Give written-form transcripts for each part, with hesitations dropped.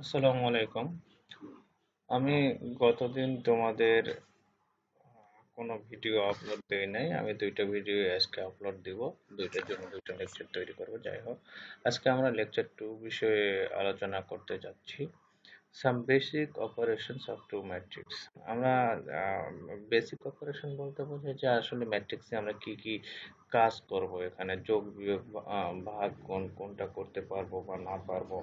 আসসালামু আলাইকুম। আমি গতদিন তোমাদের কোনো ভিডিও আপলোড দেই নাই। আমি দুইটা ভিডিও আজকে আপলোড দিব। দুইটার জন্য দুইটা লেকচার তৈরি করব। যাই হোক, আজকে আমরা লেকচার 2 বিষয়ে আলোচনা করতে যাচ্ছি। Some basic operations of two matrix. আমরা বেসিক অপারেশন বলতে বোঝাই যে আসলে ম্যাট্রিক্সে আমরা কি কি কাজ করব, এখানে যোগ বিয়োগ ভাগ কোনটা করতে পারবো বা না পারবো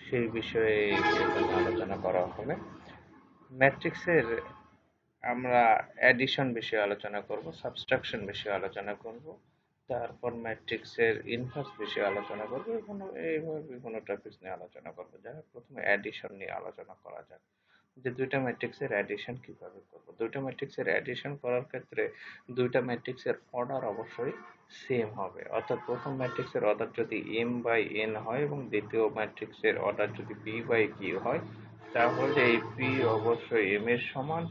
সেই বিষয়ে এখানে আলোচনা করা হবে। ম্যাট্রিক্সের আমরা অ্যাডিশন বিষয়ে আলোচনা করব, সাবট্রাকশন বিষয়ে আলোচনা করব, তারপর ম্যাট্রিক্সের ইনভার্স বিষয়ে আলোচনা করব, এইভাবে বিভিন্ন টপিকস নিয়ে আলোচনা করব। যাই হোক, প্রথমে অ্যাডিশন নিয়ে আলোচনা করা যাক যে দুইটা ম্যাট্রিক্সের অ্যাডিশন কিভাবে করব। দুইটা ম্যাট্রিক্সের অ্যাডিশন করার ক্ষেত্রে দুইটা ম্যাট্রিক্সের অর্ডার অবশ্যই সেম হবে, অর্থাৎ প্রথম ম্যাট্রিক্সের অর্ডার যদি m বাই n হয় এবং দ্বিতীয় ম্যাট্রিক্সের অর্ডার যদি p বাই q হয়, তাহলে এই p অবশ্যই m এর সমান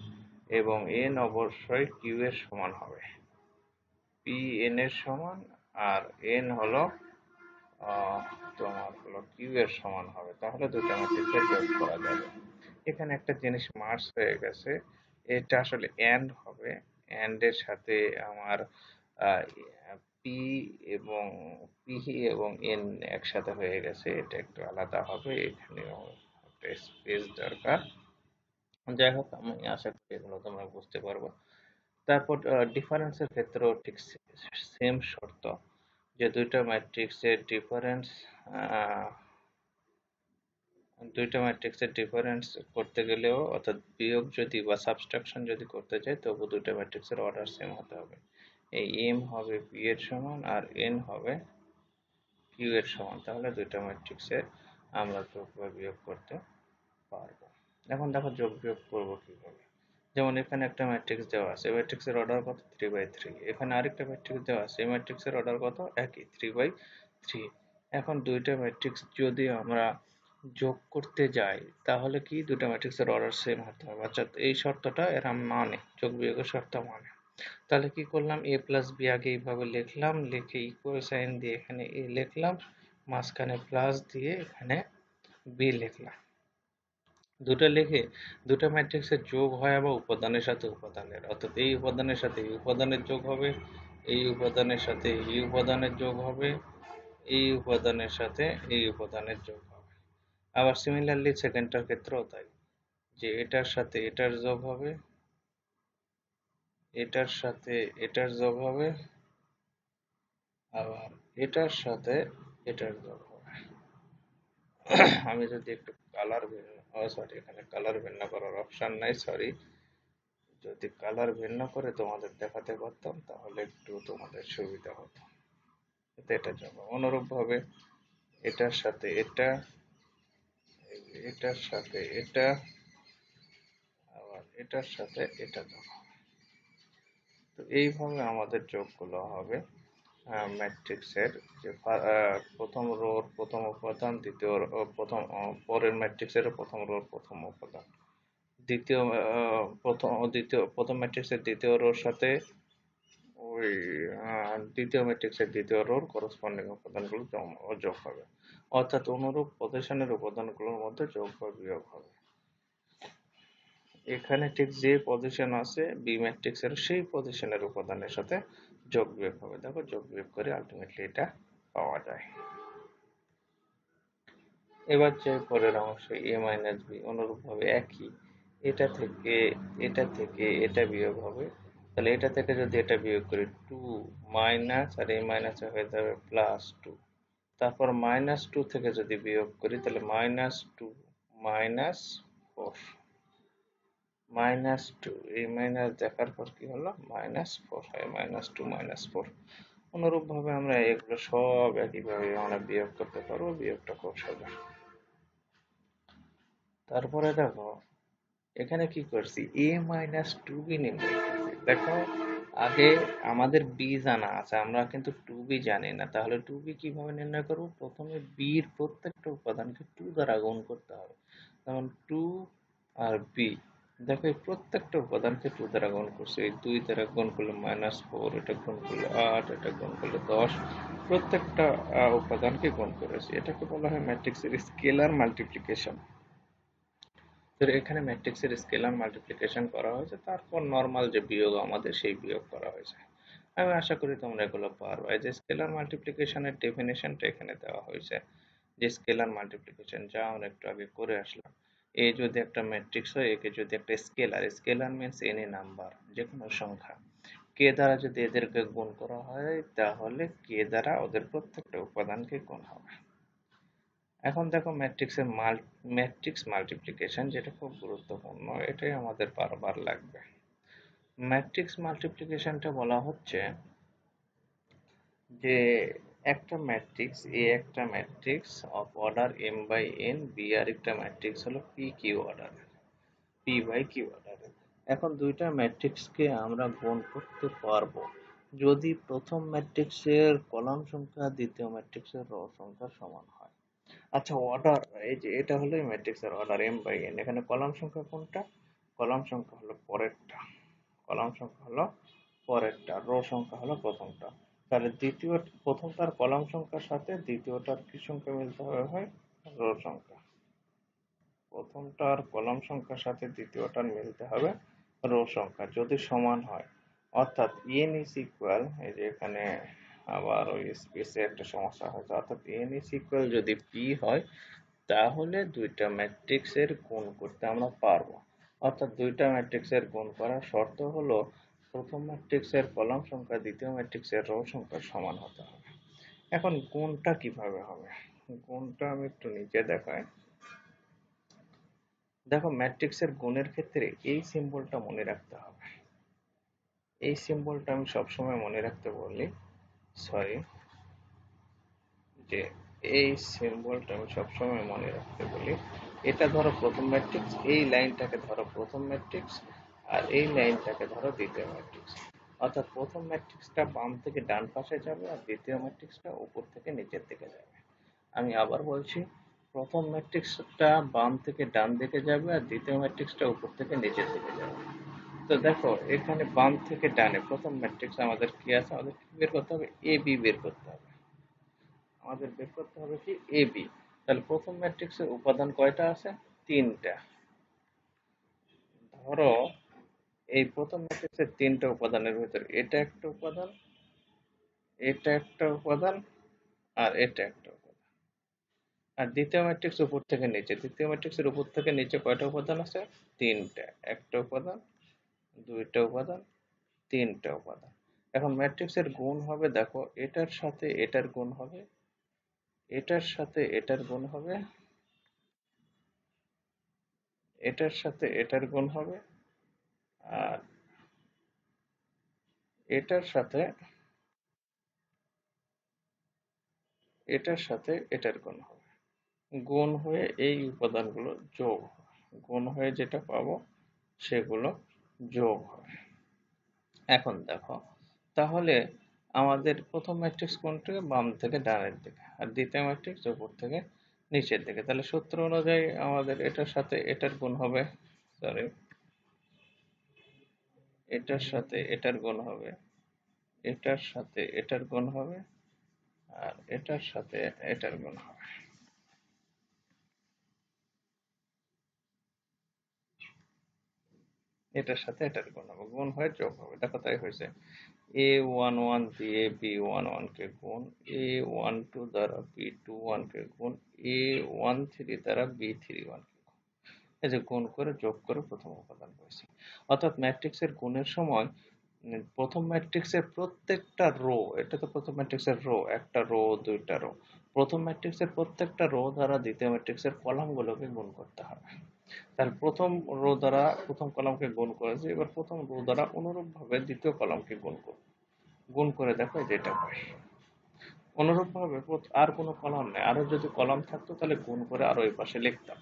এবং n অবশ্যই q এর সমান হবে। p n এর সমান আর n হলো আহ, তোমার হলো q এর সমান হবে, তাহলে দুইটা ম্যাট্রিক্সের যোগ করা যাবে। এখানে একটা জিনিস মার্জ হয়ে গেছে, এটা আসলে এন্ড হবে। এন্ড এর সাথে আমার পি এবং পি এবং এন একসাথে হয়ে গেছে, এটা একটু আলাদা হবে, এখানেও একটা স্পেস দরকার। যাই হোক, আমি আশা করি এগুলো তোমরা বুঝতে পারবো। তারপর ডিফারেন্সের ক্ষেত্রেও ঠিক সেম শর্ত, যে দুইটা ম্যাট্রিক্সের ডিফারেন্স করতে গেলেও, অর্থাৎ বিয়োগ যদি বা সাবট্রাকশন যদি করতে চাই, তবু দুইটা ম্যাট্রিক্সের অর্ডার সেম হতে হবে। এই এম হবে পি এর সমান আর এন হবে কিউ এর সমান, তাহলে দুইটা ম্যাট্রিক্সের আমরা যোগ বা বিয়োগ করতে পারবো। এখন দেখো যোগ বিয়োগ করবো কিভাবে। যেমন এখানে একটা ম্যাট্রিক্স দেওয়া আছে, ম্যাট্রিক্সের অর্ডার কত 3/3। এখানে আরেকটা ম্যাট্রিক্স দেওয়া আছে, এই ম্যাট্রিক্সের অর্ডার কত একই 3/3। এখন দুইটা ম্যাট্রিক্স যদি আমরা যোগ করতে যাই, তাহলে কি দুইটা ম্যাট্রিক্সের অর্ডার সেম হতে হবে, অর্থাৎ এই শর্তটা এরা মানে, যোগ বিয়োগের শর্ত মানে। তাহলে কি করলাম, a প্লাস বি আগে এইভাবে লিখলাম, লিখে ইকুয়াল সাইন দিয়ে এখানে a লিখলাম, মাঝখানে প্লাস দিয়ে এখানে b লিখলাম। দুটো লিখে দুটো ম্যাট্রিক্সের যোগ হয় আবার উপাদানের সাথে উপাদানের, অর্থাৎ এই উপাদানের সাথে এই উপাদানের যোগ হবে, এই উপাদানের সাথে এই উপাদানের যোগ হবে, এই উপাদানের সাথে এই উপাদানের যোগ হবে। আবার সিমিলারলি সেকেন্ডটার ক্ষেত্রেও তাই, যে এটার সাথে এটার যোগ হবে, এটার সাথে এটার যোগ হবে, আবার এটার সাথে এটার যোগ হবে। আমি যদি একটু কালার ভিন্ন, সরি, এখানে কালার ভিন্ন করার অপশন নাই, সরি। যদি কালার ভিন্ন করে তোমাদের দেখাতে পারতাম তাহলে একটু তোমাদের সুবিধা হতো। এটার জন্য অনুরূপ ভাবে এটার সাথে এটা, এটার সাথে এটা, আবার এটার সাথে এটা যোগ হবে। তো এইভাবে আমাদের যোগগুলো হবে ম্যাট্রিক্সের, যে প্রথম রোর প্রথম উপাদান, দ্বিতীয় পরের ম্যাট্রিক্সের প্রথম রোর প্রথম উপাদান, প্রথম ম্যাট্রিক্সের দ্বিতীয় রোর সাথে ওই দ্বিতীয় ম্যাট্রিক্সের দ্বিতীয় রোর করসপন্ডিং উপাদানগুলো যোগ হবে, অর্থাৎ অনুরূপ পজিশনের উপাদানগুলোর মধ্যে যোগ বা বিয়োগ হবে। এখানে ঠিক যে পজিশন আছে বি ম্যাট্রিক্সের, সেই পজিশনের উপাদানের সাথে যোগ বিয়োগ হবে। দেখো, যোগ বিয়োগ করে আলটিমেটলি এটা পাওয়া যায়। এবার যে পরের অংশ এ মাইনাস বি, অনুরূপভাবে একই, এটা থেকে এটা বিয়োগ হবে। তাহলে এটা থেকে যদি এটা বিয়োগ করি, টু মাইনাস আর এই মাইনাস হয়ে যাবে +2। তারপর -2 থেকে যদি বিয়োগ করি, তাহলে -2 -4, -2, এই মাইনাস দেখার পর কি হলো, -4 হয়, -2 -4। অনুরূপ ভাবে আমরা এগুলো সব একইভাবে আমরা বিয়োগ করতে পারবো, বিয়োগটা খুব সোজা। তারপরে দেখো এখানে কি করছি, a-2b নির্ণয় করছি। দেখো, আগে আমাদের b জানা আছে, আমরা কিন্তু 2b জানি না। তাহলে 2b কিভাবে নির্ণয় করব, প্রথমে b এর প্রত্যেকটা উপাদানকে 2 দ্বারা গুণ করতে হবে। যেমন 2 আর b, দেখো এই প্রত্যেকটা উপাদানকে 2 দ্বারা গুণ করছি। এই 2 দ্বারা গুণ করলে -4, এটা গুণ করলে 8, এটা গুণ করলে 10, প্রত্যেকটা উপাদানকে গুণ করেছি। এটাকে বলা হয় ম্যাট্রিক্সের স্কেলার মাল্টিপ্লিকেশন। তো এখানে ম্যাট্রিক্সের স্কেলার মাল্টিপ্লিকেশন করা হয়েছে, তারপর নর্মাল যে বিয়োগ আমাদের সেই বিয়োগ করা হয়েছে। আমি আশা করি তোমরা এগুলো পারবে। এই যে স্কেলার মাল্টিপ্লিকেশনের ডেফিনেশনটা এখানে দেওয়া হয়েছে, যে স্কেলার মাল্টিপ্লিকেশন যা আমরা একটু আগে করে আসলাম। এ যদি একটা ম্যাট্রিক্স হয়, একে যদি একটা scalar, scalar means any number, যে কোনো সংখ্যা, কে দ্বারা যদি এদেরকে গুণ করা হয় তাহলে কে দ্বারা ওদের প্রত্যেকটা উপাদানকে গুণ হবে। এখন দেখো ম্যাট্রিক্স মাল্টিপ্লিকেশন যেটা খুব গুরুত্বপূর্ণ, এটাই আমাদের বারবার লাগবে। ম্যাট্রিক্স মাল্টিপ্লিকেশনটা বলা হচ্ছে যে একটা ম্যাট্রিক্স এ একটা matrix of order m by n, B আর একটা ম্যাট্রিক্স হলো P Q order, P by Q order. এখন দুইটা ম্যাট্রিক্সকে আমরা গুণ করতে পারবো যদি প্রথম ম্যাট্রিক্সের কলাম সংখ্যা দ্বিতীয় ম্যাট্রিক্সের রো সংখ্যার সমান হয়। আচ্ছা, অর্ডার, এই যে এটা হলো এই ম্যাট্রিক্সের অর্ডার m বাই n, এখানে কলাম সংখ্যা কোনটা? কলাম সংখ্যা হলো পরেরটা, কলাম সংখ্যা হলো পরেরটা, রো সংখ্যা হলো প্রথমটা। তাহলে প্রথমটার কলাম সংখ্যার সাথে দ্বিতীয়টার কি সংখ্যা মিলতে হবে ভাই? রো সংখ্যা। প্রথমটার কলাম সংখ্যার সাথে দ্বিতীয়টার মিলতে হবে রো সংখ্যা, যদি সমান হয়। অর্থাৎ n is equal, এই যে এখানে আবার ওই স্পেসে একটা সমস্যা হয়েছে, অর্থাৎ n is equal যদি p হয় তাহলে দুইটা ম্যাট্রিক্সের গুণ করতে আমরা পারবো। অর্থাৎ দুইটা ম্যাট্রিক্সের গুণ করার শর্ত হলো প্রথম ম্যাট্রিক্সের কলাম সংখ্যা দ্বিতীয় ম্যাট্রিক্সের রো সংখ্যার সমান হতে হবে। এখন গুণটা কিভাবে হবে? গুণটা আমি একটু নিচে দেখাই। দেখো, ম্যাট্রিক্সের গুণের ক্ষেত্রে এই সিম্বলটা মনে রাখতে হবে। এই সিম্বলটা আমি সবসময় মনে রাখতে বলি, সরি, যে এই সিম্বলটা আমি সবসময় মনে রাখতে বলি। এটা ধরো প্রথম ম্যাট্রিক্স, এই লাইনটাকে ধরো প্রথম ম্যাট্রিক্স, আর এই লাইনটাকে ধরো দ্বিতীয় ম্যাট্রিক্স। অর্থাৎ প্রথম ম্যাট্রিক্সটা বাম থেকে ডান পাশে যাবে আর দ্বিতীয় ম্যাট্রিক্সটা উপর থেকে নিচের দিকে যাবে। আমি আবার বলছি, প্রথম ম্যাট্রিক্সটা বাম থেকে ডান দিকে যাবে আর দ্বিতীয় ম্যাট্রিক্সটা উপর থেকে নিচের দিকে যাবে। তো দেখো, এখানে বাম থেকে ডানে প্রথম ম্যাট্রিক্স আমাদের কি আছে? আমাদের কি বের করতে হবে? এ বি বের করতে হবে। আমাদের বের করতে হবে কি? A B. তাহলে প্রথম ম্যাট্রিক্সের উপাদান কয়টা আছে? তিনটা। ধরো এই প্রথম ম্যাট্রিক্সের তিনটা উপাদানের ভিতরে এটা একটা উপাদান, এটা একটা উপাদান, আর এটা একটা উপাদান। আর দ্বিতীয় ম্যাট্রিক্স উপর থেকে নিচে, দ্বিতীয় ম্যাট্রিক্সের উপর থেকে নিচে কয়টা উপাদান আছে? তিনটা। একটা উপাদান, দুইটা উপাদান, তিনটা উপাদান। এখন ম্যাট্রিক্সের গুণ হবে, দেখো এটার সাথে এটার গুণ হবে, এটার সাথে এটার গুণ হবে, এটার সাথে এটার গুণ হবে, আর এটার সাথে এটার সাথে এটার গুণ হবে। গুণ হয়ে এই উপাদানগুলো যোগ হবে, গুণ হয়ে যেটা পাবো সেগুলো যোগ হবে। এখন দেখো, তাহলে আমাদের প্রথম ম্যাট্রিক্স কোনটা? বাম থেকে ডানের দিকে, আর দ্বিতীয় ম্যাট্রিক্স উপর থেকে নিচের দিকে। তাহলে সূত্র অনুযায়ী আমাদের এটার সাথে এটার গুণ হবে, সরি, এটার সাথে এটার গুণ হবে, এটার সাথে এটার গুণ হবে, আর এটার সাথে এটার গুণ হবে। এটার সাথে এটার গুণ হবে, গুণ হয়ে যোগ হবে। দেখো, তাই হয়েছে। এ ওয়ান ওয়ান দিয়ে বি ওয়ান ওয়ানকে গুণ, এ ওয়ান টু দ্বারা বি টু ওয়ানকে গুণ, এ ওয়ান থ্রি দ্বারা বি থ্রি ওয়ানকে গুণ। এই যে গুণ করে যোগ করে প্রথম উপাদান পেয়েছি। অর্থাৎ ম্যাট্রিক্সের গুণের সময় প্রথম ম্যাট্রিক্সের প্রত্যেকটা রো, এটা তো প্রথম ম্যাট্রিক্সের রো, একটা রো দুইটা রো, প্রথম ম্যাট্রিক্সের প্রত্যেকটা রো দ্বারা দ্বিতীয় ম্যাট্রিক্সের কলামগুলোকে গুণ করতে হবে। তাহলে প্রথম রো দ্বারা প্রথম কলামকে গুণ করেছে, এবার প্রথম রো দ্বারা অনুরূপভাবে দ্বিতীয় কলামকে গুণ করব। গুণ করে দেখো যেটা হয়। অনুরূপভাবে আর কোনো কলাম নেই, আরো যদি কলাম থাকতো তাহলে গুণ করে আরো এই পাশে লিখতাম।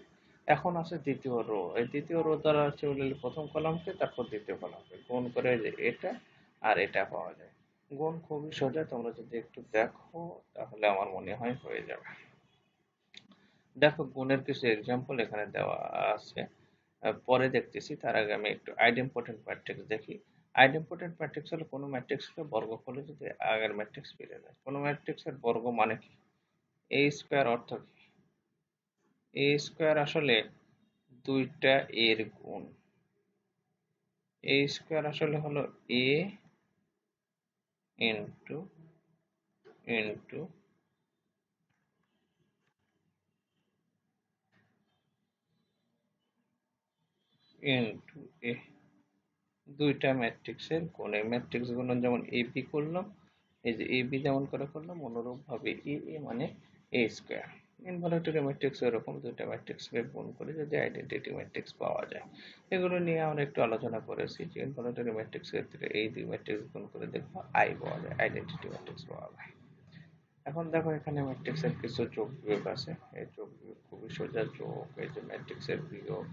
এখন আছে দ্বিতীয় রো, এই দ্বিতীয় রো দ্বারা চলে প্রথম কলামকে, তারপর দ্বিতীয় কলামকে গুণ করে যে এটা আর এটা পাওয়া যায়। গুণ খুবই সোজা, তোমরা যদি একটু দেখো তাহলে আমার মনে হয় হয়ে যাবে। দেখো, গুণের কিছু এক্সাম্পল এখানে দেওয়া আছে, পরে দেখতেছি। তার আগে আমি একটু আইডেম্পোটেন্ট ম্যাট্রিক্স দেখি। আইডেম্পোটেন্ট ম্যাট্রিক্স হলো কোনো ম্যাট্রিক্সকে বর্গ করলে যদি আগের ম্যাট্রিক্স ফিরে যায়। কোনো ম্যাট্রিক্সের বর্গ মানে কি? এ স্কোয়ার অর্থ কি? এ স্কোয়ার আসলে দুইটা এর গুণ। এ স্কোয়ার আসলে হলো এ ইন্টু ইন্টু ইন্টু এ, দুইটা ম্যাট্রিক্সের গুণ। এই ম্যাট্রিক্স গুণন যেমন এ বি করলাম, এই যে এ বি যেমন করে করলাম, অনুরূপভাবে এ এ মানে এ স্কোয়ার। ইনভলিউটরি ম্যাট্রিক্স এরকম দুইটা ম্যাট্রিক্সকে গুণ করে যদি আইডেন্টিটি ম্যাট্রিক্স পাওয়া যায়। এগুলো নিয়ে আমরা একটু আলোচনা করেছি যে ইনভলিউটরি ম্যাট্রিক্সের ক্ষেত্রে এই দুই ম্যাট্রিক্স গুণ করে দেখবো আই পাওয়া যায়, আইডেন্টিটি ম্যাট্রিক্স পাওয়া যায়। এখন দেখো এখানে ম্যাট্রিক্সের কিছু যোগ বিয়োগ আছে। এই যোগ বিয়োগ খুবই সোজা যোগ, এই যে ম্যাট্রিক্সের বিয়োগ,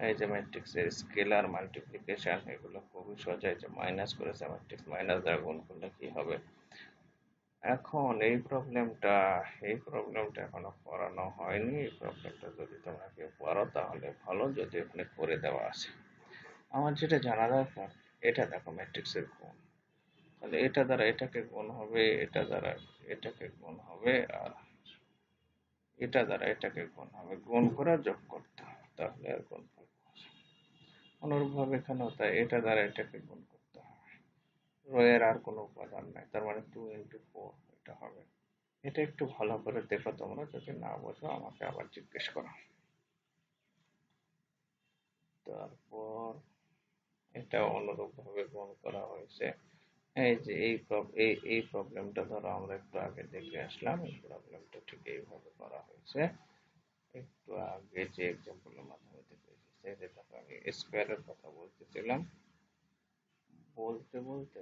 এই যে ম্যাট্রিক্সের স্কেলার মাল্টিপ্লিকেশন, এগুলো খুবই সোজা। এই যে মাইনাস করেছে ম্যাট্রিক্স, মাইনাস দ্বারা গুণ করলে কি হবে। এখন এই প্রবলেমটা এখনো করানো হয়নি। এই প্রবলেমটা যদি তোমরা কেউ পারো তাহলে ভালো, যদি এখানে করে দেওয়া আছে। আমার যেটা জানা দরকার, এটা দেখো ম্যাট্রিক্সের গুণ, তাহলে এটা দ্বারা এটাকে গুণ হবে, এটা দ্বারা এটাকে গুণ হবে, আর এটা দ্বারা এটাকে গুণ হবে, গুণ করে যোগ করতে হবে, তাহলে আর গুণ করবো। অনুরূপভাবে এখানেও তাই, এটা দ্বারা এটাকে গুণ করতে হবে, রো এর আর কোনো উপাদান নাই, তার মানে 2 × 4 এটা হবে। এটা একটু ভালো করে দেখো তোমরা, যদি না বোঝো আমাকে আবার জিজ্ঞেস করো। তারপর এটা অনুরূপভাবে গুণ করা হয়েছে। এই যে এই প্রবলেমটা ধরো আমরা একটু আগে দেখে আসলাম, এই প্রবলেমটা ঠিক এইভাবে করা হয়েছে। একটু আগে যে এক্সাম্পলের মাধ্যমে দেখে এসেছে, এই যে দেখো আমি স্কোয়ারের কথা বলতেছিলাম, বলতে বলতে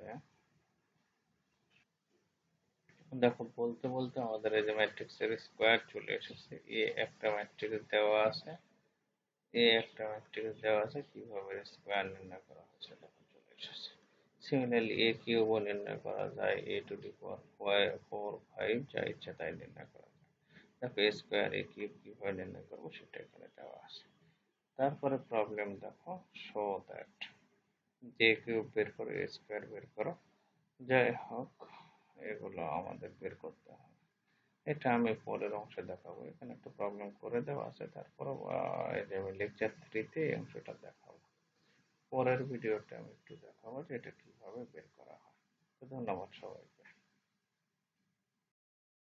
দেখো বলতে বলতে আমাদের এই যে ম্যাট্রিক্সের স্কোয়ার চলে এসেছে। এ একটা ম্যাট্রিক্স দেওয়া আছে, কিভাবে স্কোয়ার নির্ণয় করা হচ্ছে দেখো চলে এসেছে। সিমিলারলি এ কিউবও নির্ণয় করা যায়, a⁴ 5 যা ইচ্ছা তাই নির্ণয় করা যায়। দেখো এ স্কোয়ার এ কিউব কিভাবে নির্ণয় করবো সেটা এখানে দেওয়া আছে। তারপরে প্রবলেম দেখো, শো দ্যাট, যে কিউব বের করো, এ স্কোয়ার বের করো, যাই হোক এগুলো আমাদের বের করতে হবে। এটা আমি পরের অংশে দেখাবো, এখানে একটা প্রবলেম করে দেওয়া আছে। তারপর এই যে আমি লেকচার 3-তে এই অংশটা দেখাবো, পরের ভিডিওতে আমি একটু দেখাবো যে এটা কিভাবে বের করা হয়। তো ধন্যবাদ সবাই।